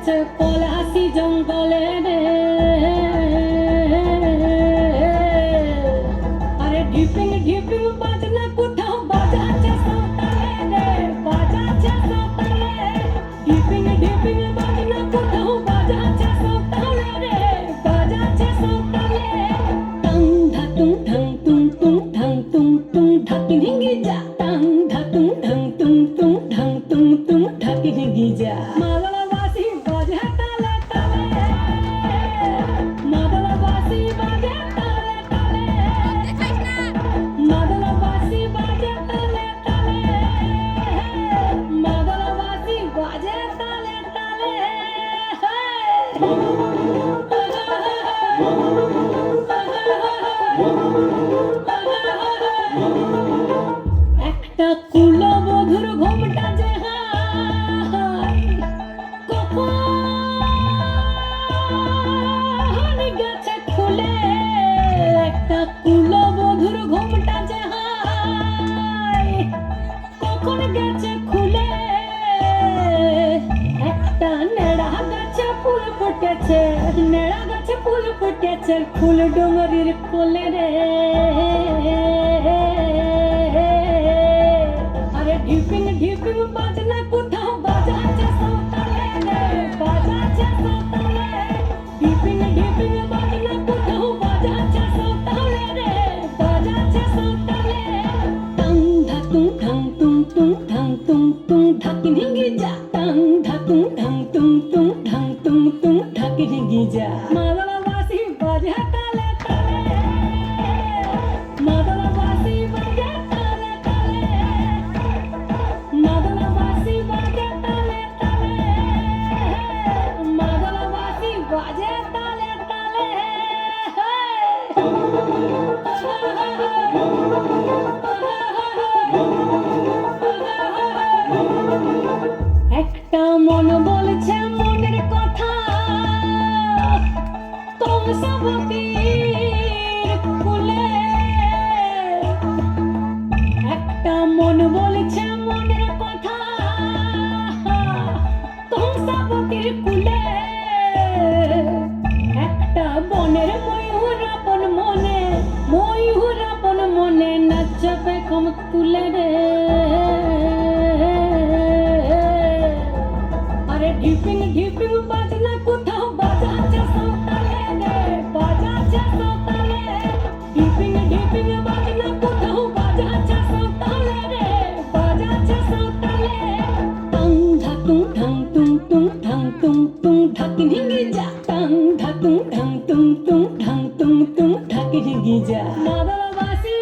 গেছে পলাশি জঙ্গলে রে। আরে ঢিপিং ঢিপিং বাজনা কোথাও বাজাচ্ছে সাঁওতালে রে, বাজাচ্ছে সাঁওতালে। ঢিপিং ঢিপিং বাজনা কোথাও বাজাচ্ছে সাঁওতালে রে, বাজাচ্ছে সাঁওতালে। টাং ধাতুং ঢং তুং তুং ঢং তুং তুং ঢাকি ঢিঙ্গি যা, টাং ধাতুং ঢং তুং তুং ঢং তুং তুং ঢাকি ঢিঙ্গি যা। মাদলাবাসী বাজে তালে তালে, মাদলাবাসী বাজে তালে তালে, মাদলাবাসী বাজে তালে তালে, মাদলাবাসী বাজে তালে তালে। একটা কুলবধূর ঘোমটা যে হায়, কখন গেছে খুলে। একটা কুলবধূর ঘোমটা যে হায়, কখন গেছে খুলে। একটা নেড়া গাছে ফুল ফুটেছে, নেড়া গাছে ফুল ফুটেছে, ফুল ডুঙরির কোলে রে। আরে ঢিপিং ঢিপিং বাজনা কোথাও বাজাচ্ছে সাঁওতালে রে, বাজাচ্ছে সাঁওতালে। ঢিপিং ঢিপিং বাজনা কোথাও বাজাচ্ছে সাঁওতালে রে, বাজাচ্ছে সাঁওতালে। টাং ধাতুং ঢং তুং তুং ঢং তুং তুং ঢাকি ঢিঙ্গি যা, টাং ধাতুং ঢং তুং তুং ঢং তুং তুং ঢাকি ঢিঙ্গি যা। মাদলাবাসী বাজে তালে তালে, মাদলাবাসী বাজে তালে তালে, মাদলাবাসী বাজে তালে তালে, মাদলাবাসী বাজে তালে তালে। একটা মন বলছে মনের কথা, কংসাবতীর কুলে। একটা মন বলছে মনের কথা, কংসাবতীর কুলে। একটা বনের ময়ূর আপন মনে, ময়ূর আপন মনে নাচবে কম তুলে রে। আরে ঢিপিং ঢিপিং বাজনা কোথাও বাজাচ্ছে সাঁওতালে রে, বাজাচ্ছে সাঁওতালে। ঢিপিং ঢিপিং বাজনা কোথাও বাজাচ্ছে সাঁওতালে রে, বাজাচ্ছে সাঁওতালে। টাং ধাতুং ঢং তুং তুং ঢং তুং তুং ঢাকি ঢিঙ্গি যা, টাং ধাতুং ঢং তুং তুং ঢং তুং তুং ঢাকি ঢিঙ্গি যা। মাদলাবাসী